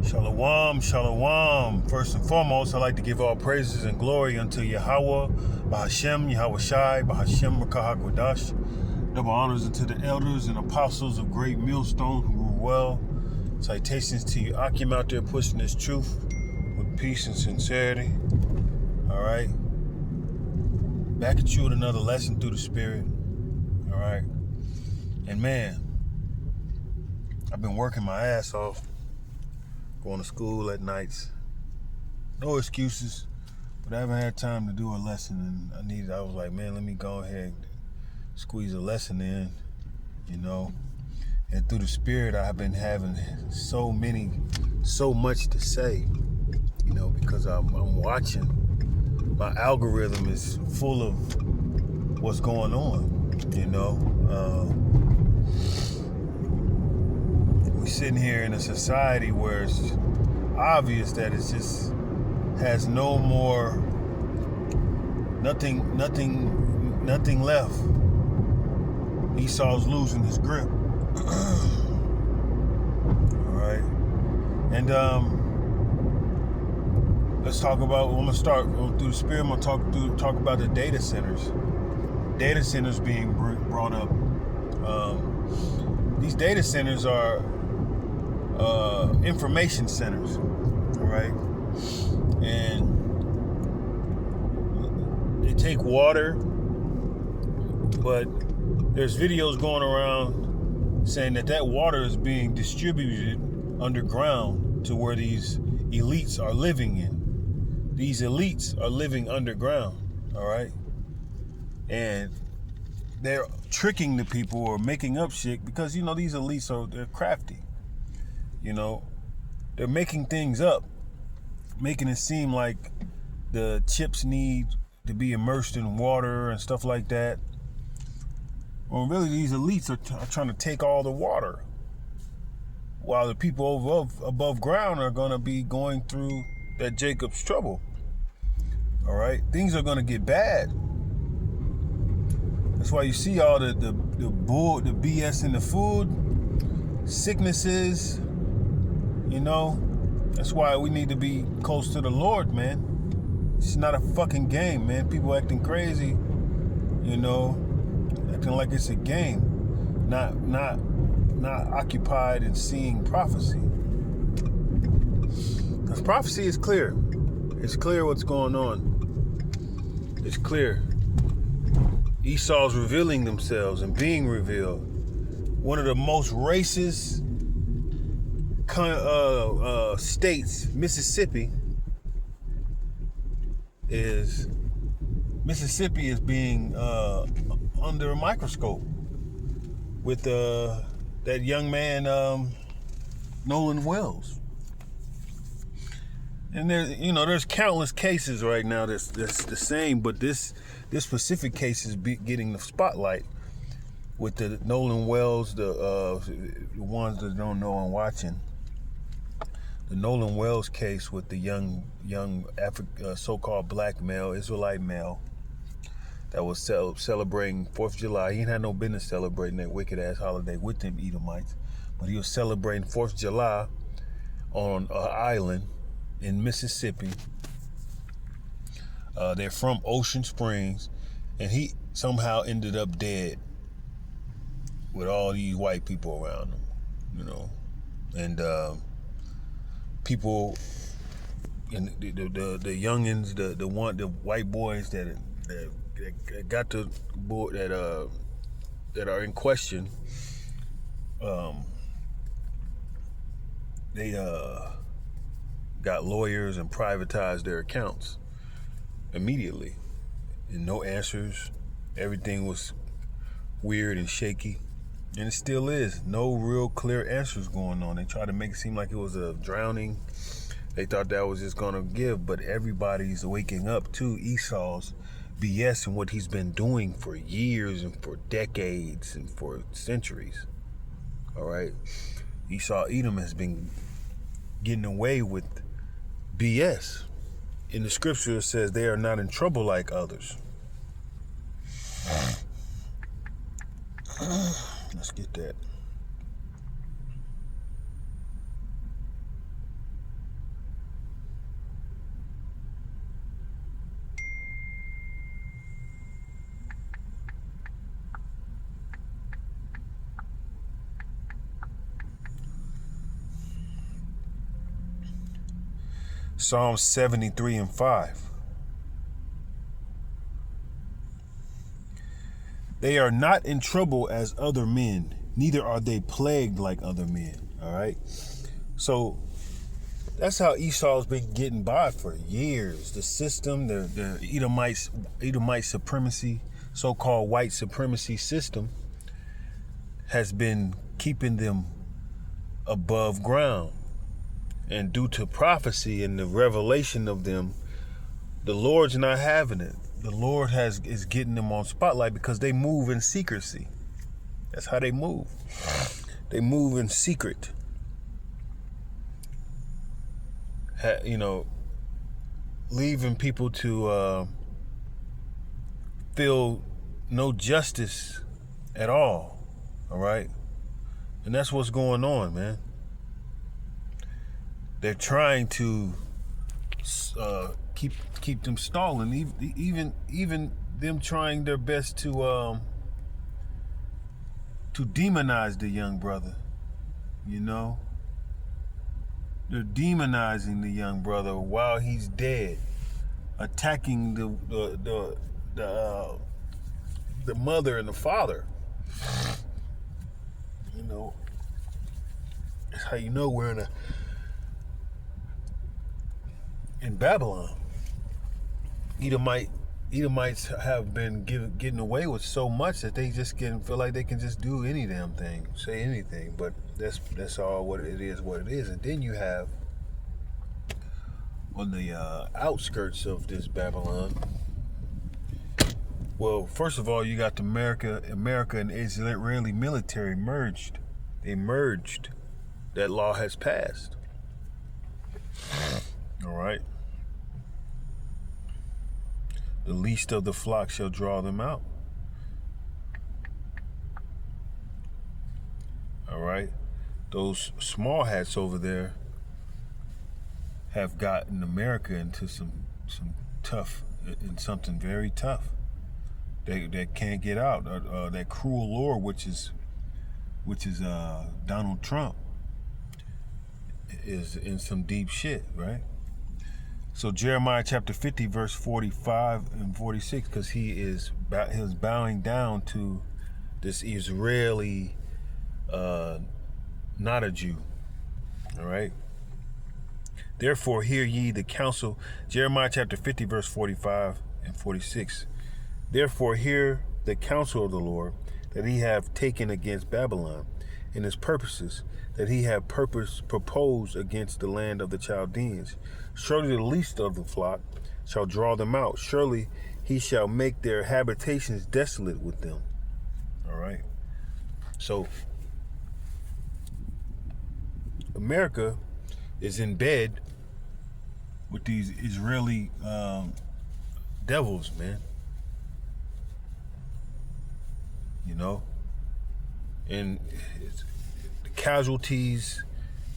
Shalom, shalom. First and foremost, I'd like to give all praises and glory unto Yahweh, Bahashem, Yahweh Shai, Bahashem, Rakahakwadash. Double honors unto the elders and apostles of great millstone who rule well. Citations to you, Akim out there pushing this truth with peace and sincerity. All right. Back at you with another lesson through the Spirit. All right. And man, I've been working my ass off. Going to school at nights. No excuses. But I haven't had time to do a lesson, and I was like, man, let me go ahead and squeeze a lesson in, you know. And through the Spirit, I have been having so much to say, you know, because I'm watching. My algorithm is full of what's going on, you know. We're sitting here in a society where it's obvious that it's just has no more, nothing left. Esau's losing his grip. All right, and let's talk about. I'm gonna start through the Spirit. I'm gonna talk about the data centers. Data centers being brought up. These data centers are information centers, all right? And they take water, but there's videos going around saying that water is being distributed underground to where these elites are living in. These elites are living underground, all right? And they're tricking the people or making up shit because, you know, these elites they're crafty. You know, they're making things up, making it seem like the chips need to be immersed in water and stuff like that. Well, really, these elites are trying to take all the water, while the people above ground are going to be going through that Jacob's trouble. All right, things are going to get bad. That's why you see all the BS in the food, sicknesses. You know, that's why we need to be close to the Lord, man. It's not a fucking game, man. People acting crazy, you know, acting like it's a game, not occupied in seeing prophecy. Because prophecy is clear. It's clear what's going on. It's clear. Esau's revealing themselves and being revealed. One of the most racist states, Mississippi is being under a microscope with that young man Nolan Wells. And there's countless cases right now that's the same, but this specific case is getting the spotlight with the Nolan Wells, the ones that don't know and watching. The Nolan Wells case with the young so-called black male, Israelite male, that was celebrating 4th of July. He had no business celebrating that wicked-ass holiday with them Edomites, but he was celebrating 4th of July on an island in Mississippi. They're from Ocean Springs, and he somehow ended up dead with all these white people around him, you know, and people, and the youngins, the white boys that got the board that are in question, they got lawyers and privatized their accounts immediately, and no answers. Everything was weird and shaky. And it still is. No real clear answers going on. They tried to make it seem like it was a drowning. They thought that was just going to give. But everybody's waking up to Esau's BS and what he's been doing for years and for decades and for centuries. All right? Esau Edom has been getting away with BS. In the scripture, it says they are not in trouble like others. Let's get that. Psalm 73 and 5. They are not in trouble as other men, neither are they plagued like other men. All right. So that's how Esau's been getting by for years. The system, the Edomite supremacy, so-called white supremacy system, has been keeping them above ground. And due to prophecy and the revelation of them, the Lord's not having it. The Lord is getting them on spotlight because they move in secrecy. That's how they move. They move in secret. Leaving people to feel no justice at all. All right? And that's what's going on, man. They're trying to keep them stalling, even them trying their best to demonize the young brother. You know, they're demonizing the young brother while he's dead, attacking the mother and the father. You know, that's how you know we're in Babylon. Edomites have been getting away with so much that they just feel like they can just do any damn thing, say anything. But that's all what it is. And then you have on the outskirts of this Babylon. Well, first of all, you got America and Israeli military merged. They merged. That law has passed. All right. The least of the flock shall draw them out. All right. Those small hats over there have gotten America into some something very tough. They can't get out. That cruel Lord, which is Donald Trump, is in some deep shit, right? So Jeremiah chapter 50, verse 45 and 46, because he is bowing down to this Israeli, not a Jew. All right. Therefore, hear ye the counsel. Jeremiah chapter 50, verse 45 and 46. Therefore, hear the counsel of the Lord that he have taken against Babylon, and his purposes that he have proposed against the land of the Chaldeans. Surely the least of the flock shall draw them out. Surely he shall make their habitations desolate with them. All right. So America is in bed with these Israeli devils, man. You know, and the casualties,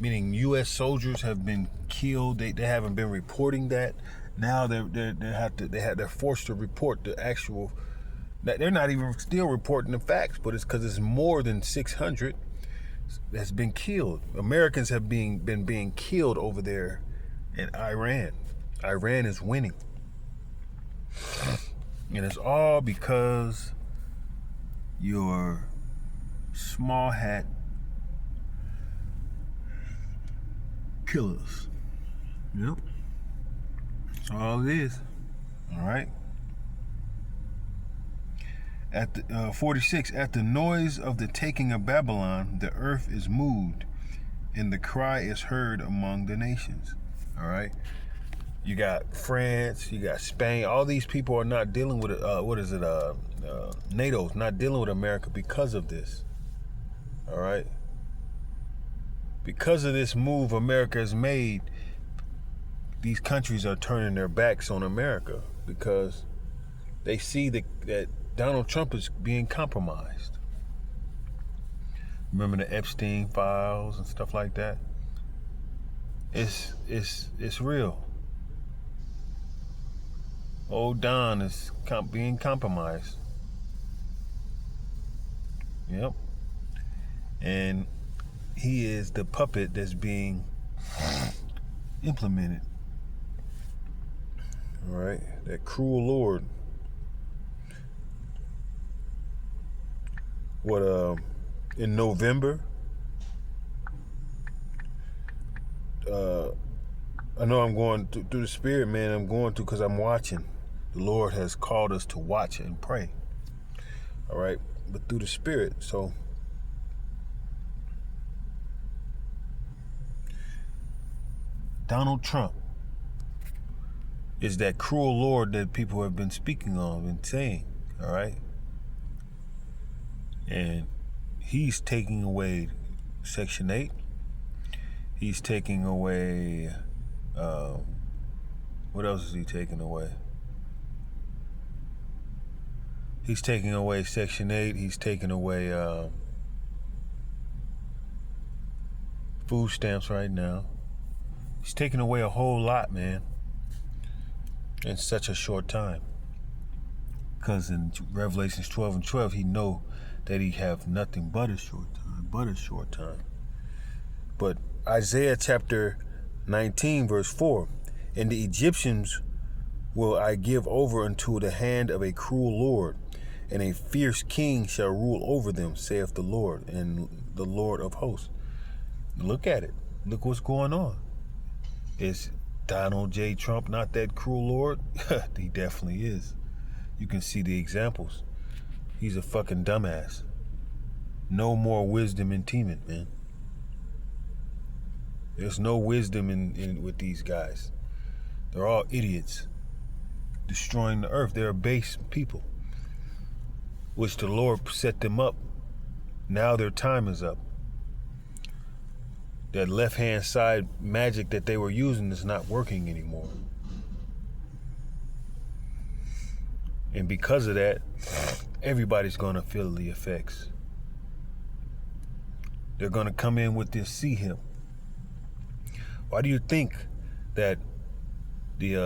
meaning U.S. soldiers, have been killed. They haven't been reporting that. Now they're forced to report the actual. They're not even still reporting the facts, but it's because it's more than 600 that's been killed. Americans have been being killed over there in Iran. Iran is winning, and it's all because your small hat killers. Yep. That's all it is. All right. At the 46, at the noise of the taking of Babylon, the earth is moved, and the cry is heard among the nations. All right. You got France, you got Spain. All these people are not dealing with NATO's not dealing with America because of this. All right. Because of this move America has made, these countries are turning their backs on America because they see that Donald Trump is being compromised. Remember the Epstein files and stuff like that? It's real. Old Don is being compromised. Yep. And he is the puppet that's being implemented All right, that cruel Lord. What in November? I know I'm going through the Spirit, man. I'm going to because I'm watching. The Lord has called us to watch and pray. All right, but through the Spirit. So Donald Trump is that cruel Lord that people have been speaking of and saying. All right, and he's taking away Section 8. He's taking away. What else is he taking away? He's taking away Section 8. He's taking away food stamps right now. He's taking away a whole lot, man, in such a short time. Because in Revelations 12:12, he know that he have nothing but a short time. But Isaiah chapter 19, verse 4, and the Egyptians will I give over unto the hand of a cruel Lord, and a fierce king shall rule over them, saith the Lord, and the Lord of hosts. Look at it. Look what's going on. Is Donald J. Trump not that cruel Lord? He definitely is. You can see the examples. He's a fucking dumbass. No more wisdom in teaming, man. There's no wisdom in with these guys. They're all idiots. Destroying the earth. They're a base people, which the Lord set them up. Now their time is up. That left-hand side magic that they were using is not working anymore. And because of that, everybody's going to feel the effects. They're going to come in with this see him. Why do you think that you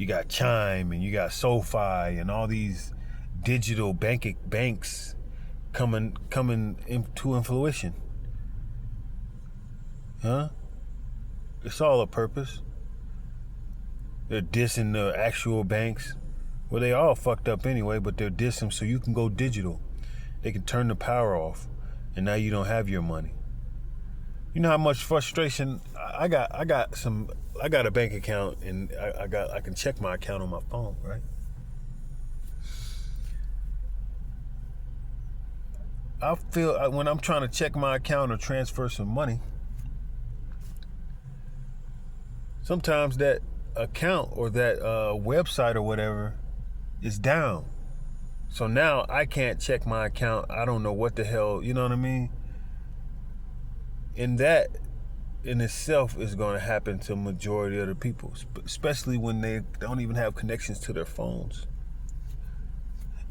got Chime and you got SoFi and all these digital banks coming into fruition? Huh? It's all a purpose. They're dissing the actual banks. Well, they all fucked up anyway, but they're dissing so you can go digital. They can turn the power off, and now you don't have your money. You know how much frustration I got. I got a bank account, and I can check my account on my phone, right? I feel when I'm trying to check my account or transfer some money, sometimes that account or that website or whatever is down. So now I can't check my account. I don't know what the hell, you know what I mean? And that in itself is going to happen to majority of the people, especially when they don't even have connections to their phones.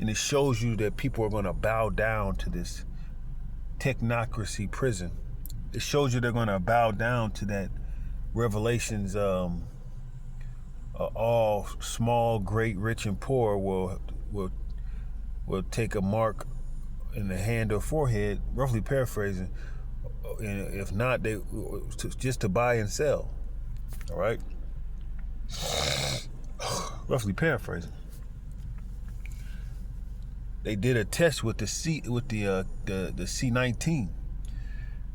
And it shows you that people are going to bow down to this technocracy prison. It shows you they're going to bow down to that Revelations, all small, great, rich, and poor will take a mark in the hand or forehead, roughly paraphrasing, and if not, they just to buy and sell. All right, roughly paraphrasing. They did a test with the C-19,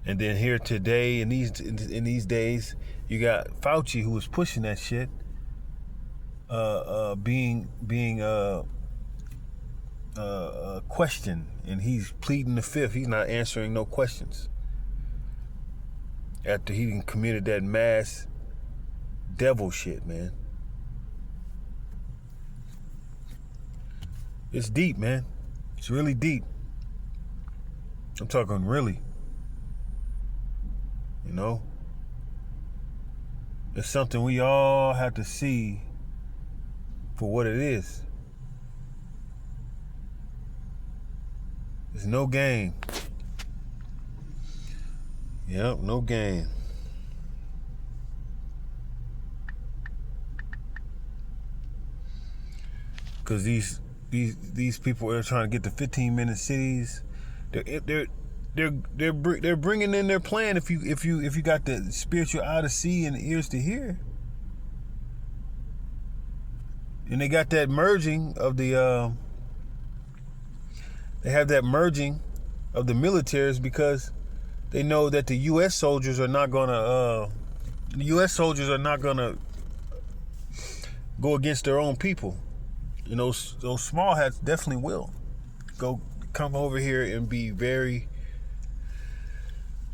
and then here today in these days, you got Fauci, who was pushing that shit, being questioned, and he's pleading the fifth. He's not answering no questions after he committed that mass devil shit, man. It's deep, man. It's really deep. I'm talking really. You know? It's something we all have to see for what it is. It's no game. Yep, no game. Because these people are trying to get to 15-minute cities. They're bringing in their plan. If you got the spiritual eye to see and the ears to hear, And they got that merging of the they have that merging of the militaries because they know that the U.S. soldiers are not gonna go against their own people. You know, those small hats definitely will go come over here and be very,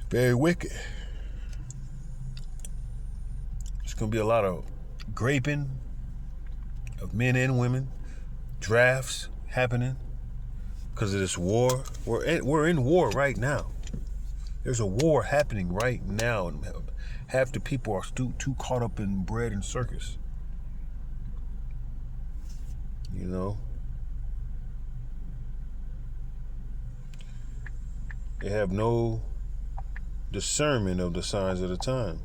very wicked. There's gonna be a lot of graping of men and women, drafts happening because of this war. We're in war right now. There's a war happening right now, and half the people are too caught up in bread and circus. You know, they have no discernment of the signs of the time.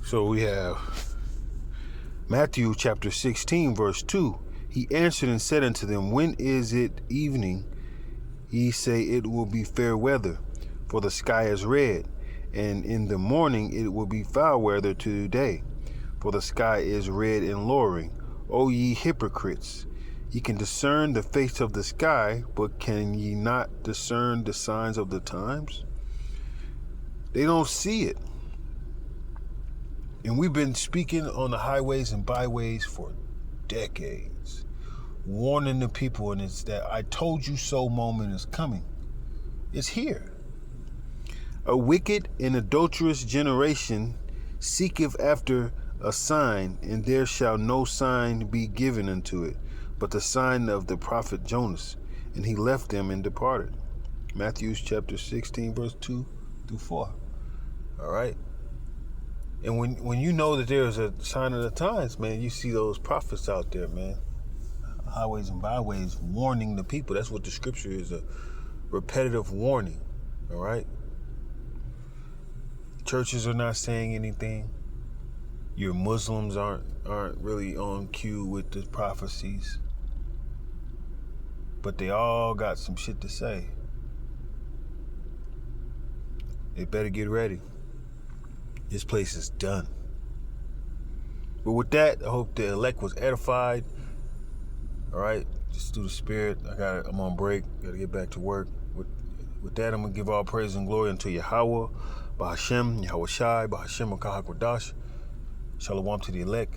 So we have Matthew chapter 16, verse 2. He answered and said unto them, When is it evening? Ye say, It will be fair weather, for the sky is red. And in the morning it will be foul weather today, for the sky is red and lowering. O ye hypocrites, ye can discern the face of the sky, but can ye not discern the signs of the times? They don't see it. And we've been speaking on the highways and byways for decades, warning the people, and it's that I told you so moment is coming. It's here. A wicked and adulterous generation seeketh after a sign, and there shall no sign be given unto it, but the sign of the prophet Jonas. And he left them and departed. Matthew chapter 16, verse 2 through 4. All right. And when you know that there's a sign of the times, man, you see those prophets out there, man, highways and byways, warning the people. That's what the scripture is, a repetitive warning, all right? Churches are not saying anything. Your Muslims aren't really on cue with the prophecies. But they all got some shit to say. They better get ready. This place is done. But with that, I hope the elect was edified. All right, just through the Spirit. I'm on break. Got to get back to work. With that, I'm gonna give all praise and glory unto Yahweh, Bahashem, Yahweh Shai, Bahashem Akahakwadash. Shalom to the elect.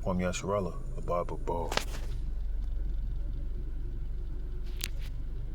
Kwam Yasharallah, the Bible Ball.